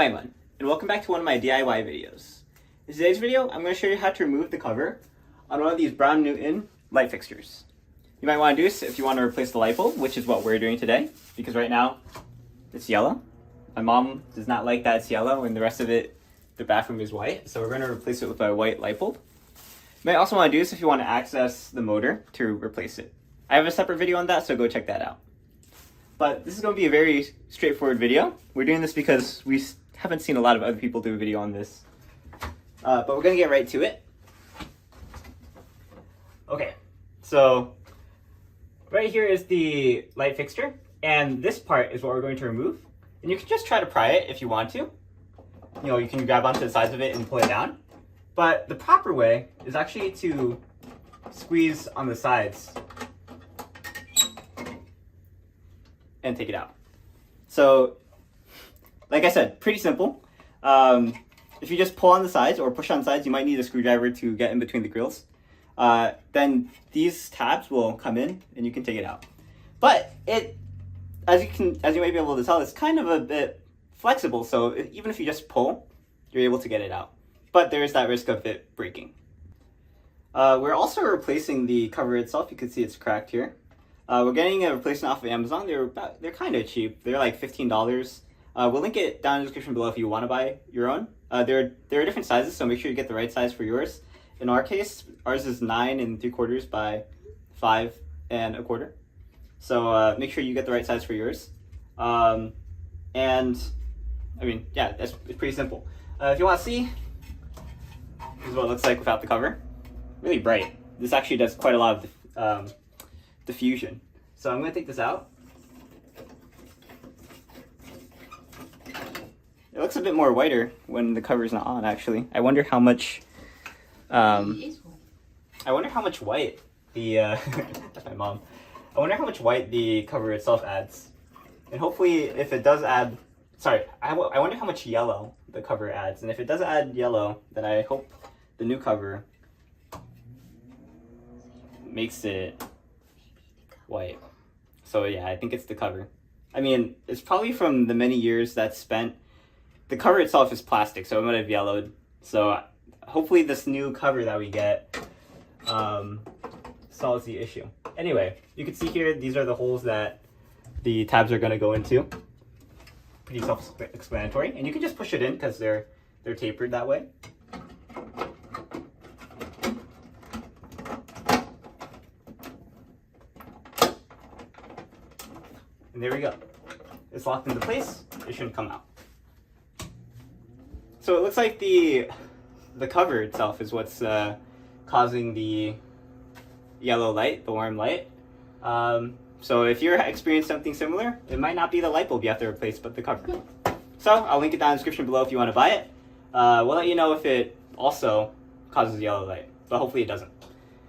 Aiman, and welcome back to one of my DIY videos. In today's video, I'm going to show you how to remove the cover on one of these Broan Nutone light fixtures. You might want to do this if you want to replace the light bulb, which is what we're doing today, because right now it's yellow. My mom does not like that it's yellow and the rest of it, the bathroom is white, so we're going to replace it with a white light bulb. You might also want to do this if you want to access the motor to replace it. I have a separate video on that, so go check that out. But this is going to be a very straightforward video. We're doing this because we haven't seen a lot of other people do a video on this. But we're going to get right to it. Okay, so right here is the light fixture, and this part is what we're going to remove. And you can just try to pry it if you want to. You know, you can grab onto the sides of it and pull it down. But the proper way is actually to squeeze on the sides and take it out. So, like I said, pretty simple. If you just pull on the sides or push on the sides, you might need a screwdriver to get in between the grills. Then these tabs will come in and you can take it out. But it, as you might be able to tell, it's kind of a bit flexible. So even if you just pull, you're able to get it out. But there is that risk of it breaking. We're also replacing the cover itself. You can see it's cracked here. We're getting a replacement off of Amazon. They're kind of cheap. They're like $15. We'll link it down in the description below if you want to buy your own. There are different sizes, so make sure you get the right size for yours. In our case, ours is 9 3/4 by 5 1/4. So make sure you get the right size for yours. And I mean, yeah, it's pretty simple. If you want to see, this is what it looks like without the cover. Really bright. This actually does quite a lot of diffusion. So I'm going to take this out. It looks a bit more whiter when the cover's not on, actually. I wonder how much white the that's my mom. I wonder how much white the cover itself adds. And hopefully if it does add, I wonder how much yellow the cover adds. And if it does add yellow, then I hope the new cover makes it white. So yeah, I think it's the cover. I mean, it's probably from the many years that's spent. The cover itself is plastic, so it might have yellowed. So hopefully this new cover that we get solves the issue. Anyway, you can see here, these are the holes that the tabs are going to go into. Pretty self-explanatory. And you can just push it in because they're tapered that way. And there we go. It's locked into place. It shouldn't come out. So it looks like the cover itself is what's causing the yellow light, the warm light. So if you're experiencing something similar, it might not be the light bulb you have to replace, but the cover. So I'll link it down in the description below if you want to buy it. We'll let you know if it also causes yellow light, but hopefully it doesn't.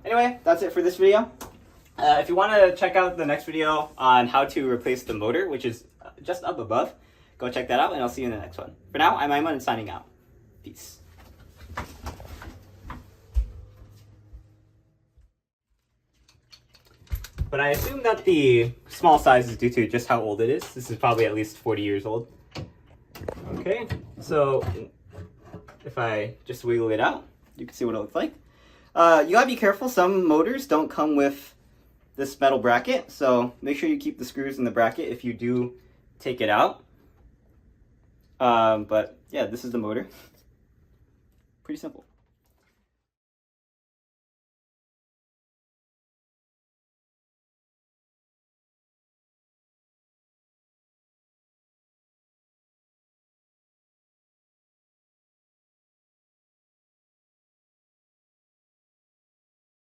Anyway, that's it for this video. If you want to check out the next video on how to replace the motor, which is just up above, go check that out, and I'll see you in the next one. For now, I'm Aiman and signing out. Peace. But I assume that the small size is due to just how old it is. This is probably at least 40 years old. Okay, so if I just wiggle it out, you can see what it looks like. You gotta be careful. Some motors don't come with this metal bracket, so make sure you keep the screws in the bracket if you do take it out. But yeah, this is the motor. Pretty simple.